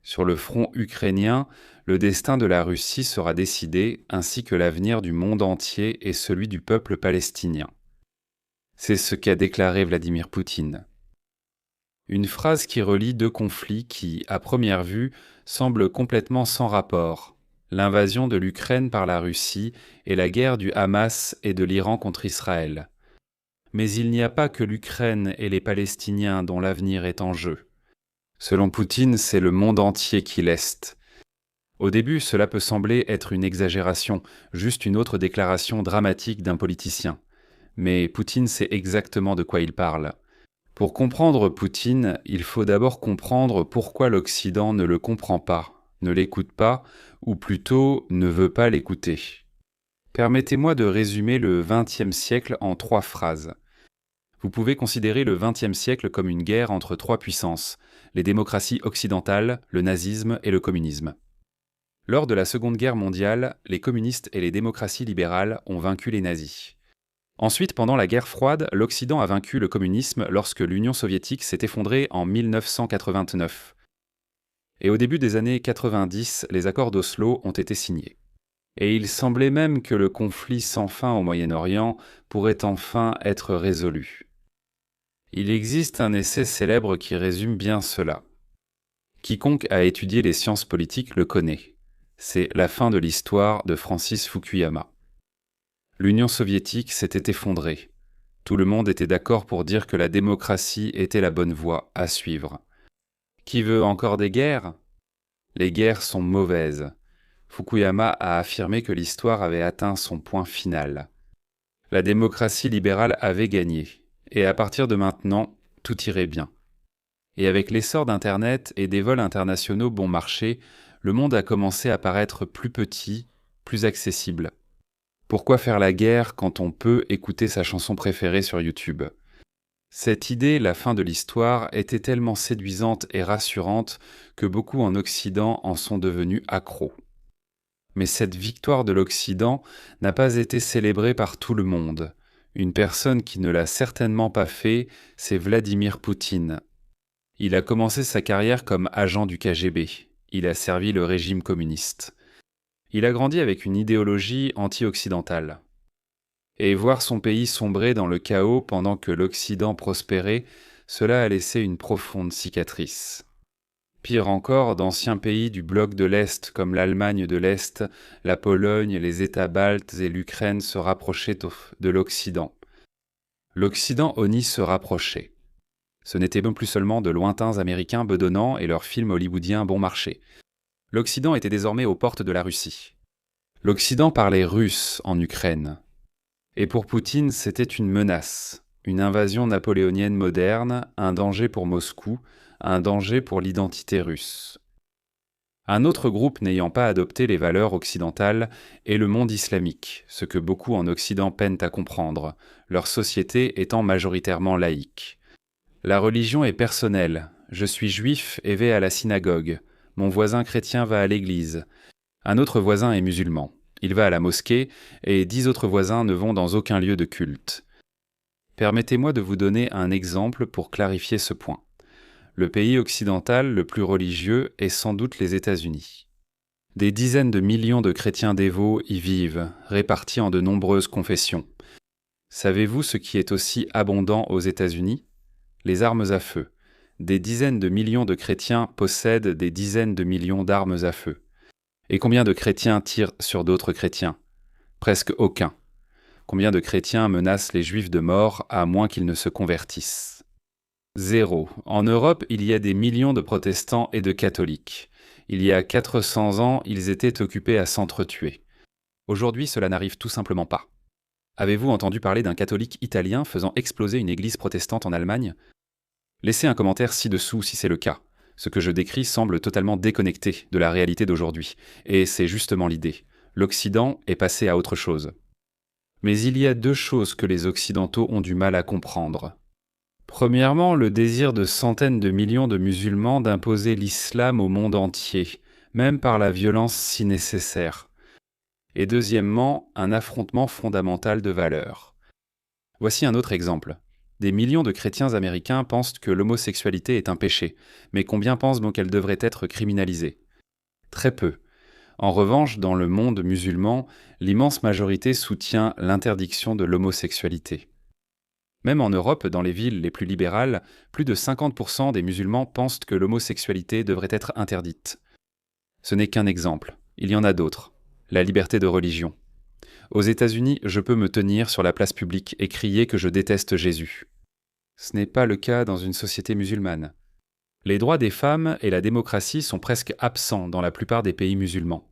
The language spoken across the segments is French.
Sur le front ukrainien, le destin de la Russie sera décidé, ainsi que l'avenir du monde entier et celui du peuple palestinien. C'est ce qu'a déclaré Vladimir Poutine. Une phrase qui relie deux conflits qui, à première vue, semblent complètement sans rapport. L'invasion de l'Ukraine par la Russie et la guerre du Hamas et de l'Iran contre Israël. Mais il n'y a pas que l'Ukraine et les Palestiniens dont l'avenir est en jeu. Selon Poutine, c'est le monde entier qui l'est. Au début, cela peut sembler être une exagération, juste une autre déclaration dramatique d'un politicien. Mais Poutine sait exactement de quoi il parle. Pour comprendre Poutine, il faut d'abord comprendre pourquoi l'Occident ne le comprend pas, ne l'écoute pas, ou plutôt ne veut pas l'écouter. Permettez-moi de résumer le XXe siècle en 3 phrases. Vous pouvez considérer le XXe siècle comme une guerre entre 3 puissances, les démocraties occidentales, le nazisme et le communisme. Lors de la Seconde Guerre mondiale, les communistes et les démocraties libérales ont vaincu les nazis. Ensuite, pendant la guerre froide, l'Occident a vaincu le communisme lorsque l'Union soviétique s'est effondrée en 1989. Et au début des années 90, les accords d'Oslo ont été signés. Et il semblait même que le conflit sans fin au Moyen-Orient pourrait enfin être résolu. Il existe un essai célèbre qui résume bien cela. Quiconque a étudié les sciences politiques le connaît. C'est La fin de l'histoire de Francis Fukuyama. L'Union soviétique s'était effondrée. Tout le monde était d'accord pour dire que la démocratie était la bonne voie à suivre. Qui veut encore des guerres ? Les guerres sont mauvaises. Fukuyama a affirmé que l'histoire avait atteint son point final. La démocratie libérale avait gagné, et à partir de maintenant, tout irait bien. Et avec l'essor d'Internet et des vols internationaux bon marché, le monde a commencé à paraître plus petit, plus accessible. Pourquoi faire la guerre quand on peut écouter sa chanson préférée sur YouTube ? Cette idée, la fin de l'histoire, était tellement séduisante et rassurante que beaucoup en Occident en sont devenus accros. Mais cette victoire de l'Occident n'a pas été célébrée par tout le monde. Une personne qui ne l'a certainement pas fait, c'est Vladimir Poutine. Il a commencé sa carrière comme agent du KGB. Il a servi le régime communiste. Il a grandi avec une idéologie anti-occidentale. Et voir son pays sombrer dans le chaos pendant que l'Occident prospérait, cela a laissé une profonde cicatrice. Pire encore, d'anciens pays du bloc de l'Est comme l'Allemagne de l'Est, la Pologne, les États baltes et l'Ukraine se rapprochaient de l'Occident. L'Occident honnit se rapprocher. Ce n'étaient même plus seulement de lointains Américains bedonnants et leurs films hollywoodiens bon marché. L'Occident était désormais aux portes de la Russie. L'Occident parlait russe en Ukraine. Et pour Poutine, c'était une menace, une invasion napoléonienne moderne, un danger pour Moscou, un danger pour l'identité russe. Un autre groupe n'ayant pas adopté les valeurs occidentales est le monde islamique, ce que beaucoup en Occident peinent à comprendre, leur société étant majoritairement laïque. La religion est personnelle, je suis juif et vais à la synagogue, mon voisin chrétien va à l'église, un autre voisin est musulman. Il va à la mosquée et 10 autres voisins ne vont dans aucun lieu de culte. Permettez-moi de vous donner un exemple pour clarifier ce point. Le pays occidental le plus religieux est sans doute les États-Unis. Des dizaines de millions de chrétiens dévots y vivent, répartis en de nombreuses confessions. Savez-vous ce qui est aussi abondant aux États-Unis ? Les armes à feu. Des dizaines de millions de chrétiens possèdent des dizaines de millions d'armes à feu. Et combien de chrétiens tirent sur d'autres chrétiens ? Presque aucun. Combien de chrétiens menacent les juifs de mort à moins qu'ils ne se convertissent ? 0. En Europe, il y a des millions de protestants et de catholiques. Il y a 400 ans, ils étaient occupés à s'entretuer. Aujourd'hui, cela n'arrive tout simplement pas. Avez-vous entendu parler d'un catholique italien faisant exploser une église protestante en Allemagne ? Laissez un commentaire ci-dessous si c'est le cas. Ce que je décris semble totalement déconnecté de la réalité d'aujourd'hui. Et c'est justement l'idée. L'Occident est passé à autre chose. Mais il y a 2 choses que les Occidentaux ont du mal à comprendre. Premièrement, le désir de centaines de millions de musulmans d'imposer l'islam au monde entier, même par la violence si nécessaire. Et deuxièmement, un affrontement fondamental de valeurs. Voici un autre exemple. Des millions de chrétiens américains pensent que l'homosexualité est un péché, mais combien pensent donc qu'elle devrait être criminalisée? Très peu. En revanche, dans le monde musulman, l'immense majorité soutient l'interdiction de l'homosexualité. Même en Europe, dans les villes les plus libérales, plus de 50% des musulmans pensent que l'homosexualité devrait être interdite. Ce n'est qu'un exemple. Il y en a d'autres. La liberté de religion. Aux États-Unis, je peux me tenir sur la place publique et crier que je déteste Jésus. Ce n'est pas le cas dans une société musulmane. Les droits des femmes et la démocratie sont presque absents dans la plupart des pays musulmans.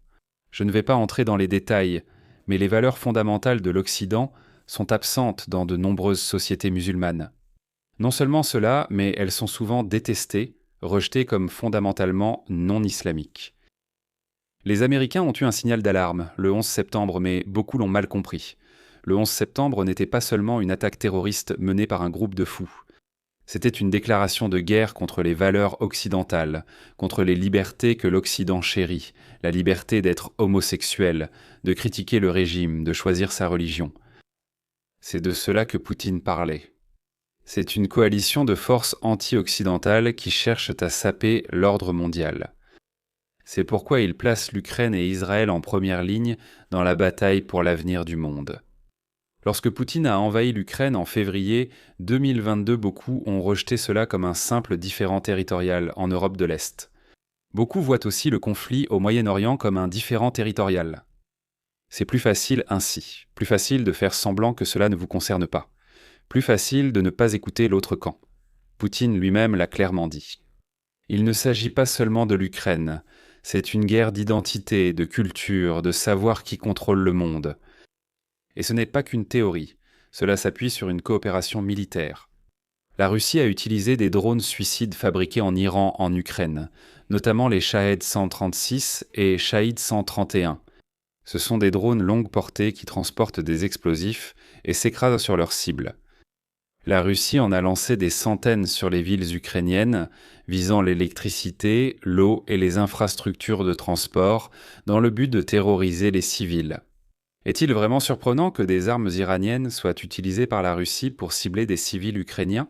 Je ne vais pas entrer dans les détails, mais les valeurs fondamentales de l'Occident sont absentes dans de nombreuses sociétés musulmanes. Non seulement cela, mais elles sont souvent détestées, rejetées comme fondamentalement non islamiques. Les Américains ont eu un signal d'alarme le 11 septembre, mais beaucoup l'ont mal compris. Le 11 septembre n'était pas seulement une attaque terroriste menée par un groupe de fous. C'était une déclaration de guerre contre les valeurs occidentales, contre les libertés que l'Occident chérit, la liberté d'être homosexuel, de critiquer le régime, de choisir sa religion. C'est de cela que Poutine parlait. C'est une coalition de forces anti-occidentales qui cherchent à saper l'ordre mondial. C'est pourquoi il place l'Ukraine et Israël en première ligne dans la bataille pour l'avenir du monde. Lorsque Poutine a envahi l'Ukraine en février 2022, beaucoup ont rejeté cela comme un simple différend territorial en Europe de l'Est. Beaucoup voient aussi le conflit au Moyen-Orient comme un différend territorial. C'est plus facile ainsi, plus facile de faire semblant que cela ne vous concerne pas, plus facile de ne pas écouter l'autre camp. Poutine lui-même l'a clairement dit. Il ne s'agit pas seulement de l'Ukraine, c'est une guerre d'identité, de culture, de savoir qui contrôle le monde. Et ce n'est pas qu'une théorie, cela s'appuie sur une coopération militaire. La Russie a utilisé des drones suicides fabriqués en Iran en Ukraine, notamment les Shahed 136 et Shahid 131. Ce sont des drones longue portée qui transportent des explosifs et s'écrasent sur leurs cibles. La Russie en a lancé des centaines sur les villes ukrainiennes, visant l'électricité, l'eau et les infrastructures de transport, dans le but de terroriser les civils. Est-il vraiment surprenant que des armes iraniennes soient utilisées par la Russie pour cibler des civils ukrainiens?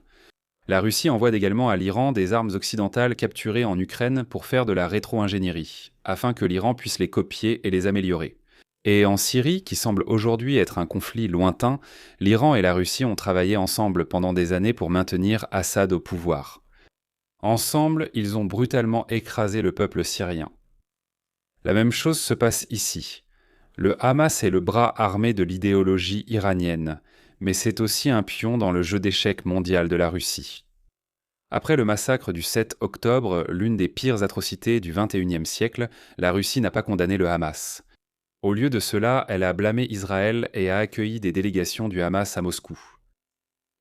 La Russie envoie également à l'Iran des armes occidentales capturées en Ukraine pour faire de la rétro-ingénierie, afin que l'Iran puisse les copier et les améliorer. Et en Syrie, qui semble aujourd'hui être un conflit lointain, l'Iran et la Russie ont travaillé ensemble pendant des années pour maintenir Assad au pouvoir. Ensemble, ils ont brutalement écrasé le peuple syrien. La même chose se passe ici. Le Hamas est le bras armé de l'idéologie iranienne, mais c'est aussi un pion dans le jeu d'échecs mondial de la Russie. Après le massacre du 7 octobre, l'une des pires atrocités du XXIe siècle, la Russie n'a pas condamné le Hamas. Au lieu de cela, elle a blâmé Israël et a accueilli des délégations du Hamas à Moscou.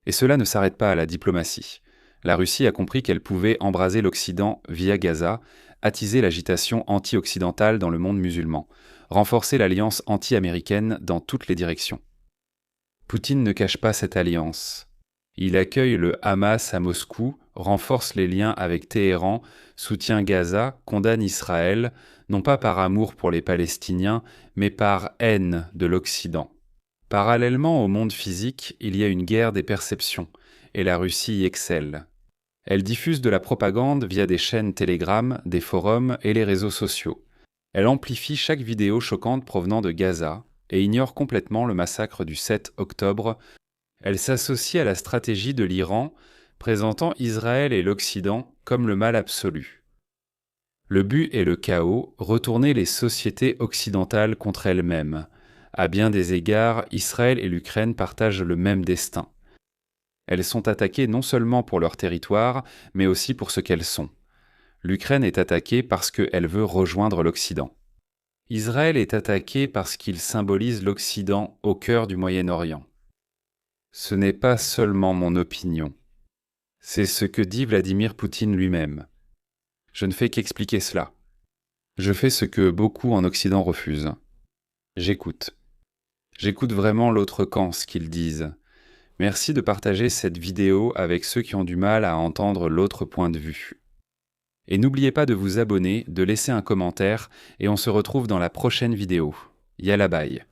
Et cela ne s'arrête pas à la diplomatie. La Russie a compris qu'elle pouvait embraser l'Occident via Gaza, attiser l'agitation anti-occidentale dans le monde musulman, renforcer l'alliance anti-américaine dans toutes les directions. Poutine ne cache pas cette alliance. Il accueille le Hamas à Moscou, renforce les liens avec Téhéran, soutient Gaza, condamne Israël, non pas par amour pour les Palestiniens, mais par haine de l'Occident. Parallèlement au monde physique, il y a une guerre des perceptions, et la Russie y excelle. Elle diffuse de la propagande via des chaînes Telegram, des forums et les réseaux sociaux. Elle amplifie chaque vidéo choquante provenant de Gaza et ignore complètement le massacre du 7 octobre. Elle s'associe à la stratégie de l'Iran, présentant Israël et l'Occident comme le mal absolu. Le but est le chaos, retourner les sociétés occidentales contre elles-mêmes. À bien des égards, Israël et l'Ukraine partagent le même destin. Elles sont attaquées non seulement pour leur territoire, mais aussi pour ce qu'elles sont. L'Ukraine est attaquée parce qu'elle veut rejoindre l'Occident. Israël est attaqué parce qu'il symbolise l'Occident au cœur du Moyen-Orient. Ce n'est pas seulement mon opinion. C'est ce que dit Vladimir Poutine lui-même. Je ne fais qu'expliquer cela. Je fais ce que beaucoup en Occident refusent. J'écoute. J'écoute vraiment l'autre camp, ce qu'ils disent. Merci de partager cette vidéo avec ceux qui ont du mal à entendre l'autre point de vue. Et n'oubliez pas de vous abonner, de laisser un commentaire, et on se retrouve dans la prochaine vidéo. Yalla bye.